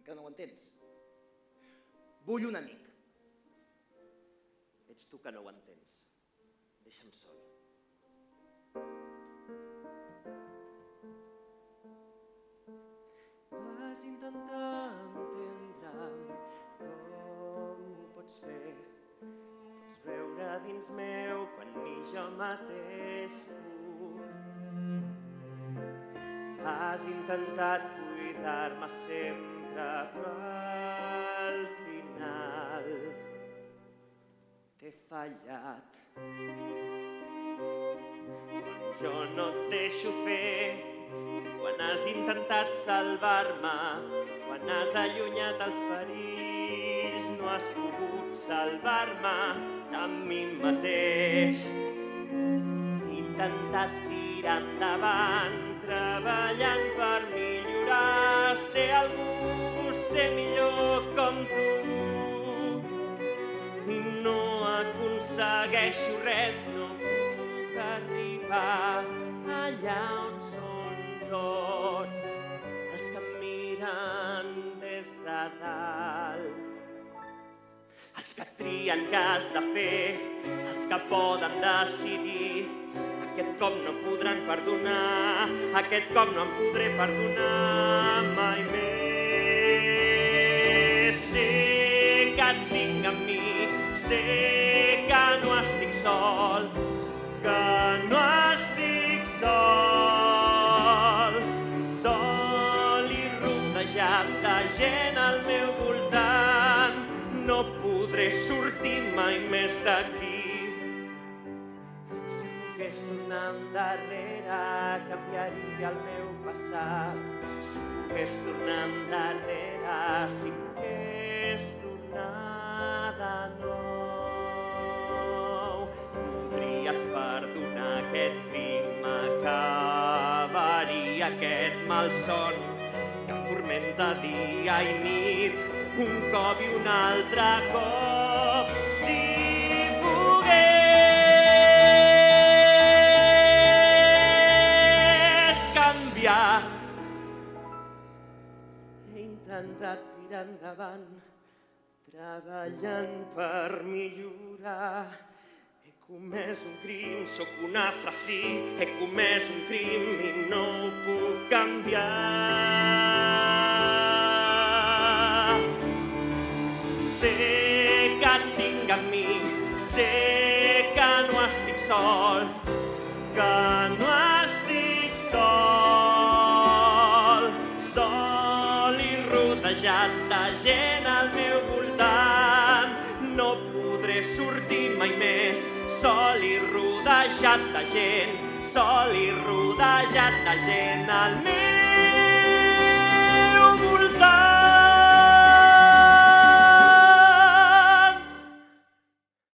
Encara no ho entens? Vull un amic. Ets tu que no ho entens. Deixa'm sol. Vas intentar entendre'm com ho pots fer. Pots veure dins meu quan ni jo mateix puc. Has intentat cuidar-me sempre, però al final t'he fallat. Quan jo no et deixo fer, quan has intentat salvar-me, quan has allunyat els perills, no has pogut salvar-me de mi mateix. He intentat tirar endavant, treballant per millorar, ser algú, ser millor com tu. I no aconsegueixo res, no puc arribar allà on són tots els que em miren des de dalt. Els que trien què has de fer, els que poden decidir. Aquest cop no podran perdonar, aquest cop no em podré perdonar mai més. Sé que et tinc amb mi, sé que no estic sol, que no estic sol. Sol i rodejat de gent al meu voltant, no podré sortir mai més d'aquí. Endarrere canviaria el meu passat. Si pogués tornar endarrere, si pogués tornar de nou, podries perdonar aquest crim, acabaria aquest malson que tormenta dia i nit, un cop i un altre cop. Si he intentat tirar endavant, treballant per millorar. He comès un crim, sóc un assassí, he comès un crim i no ho puc canviar. Sé que et tinc amb mi, sé que no estic sol, que no estic sol. Sol i rodejat de gent al meu voltant, no podré sortir mai més. Sol i rodejat de gent, sol i rodejat de gent al meu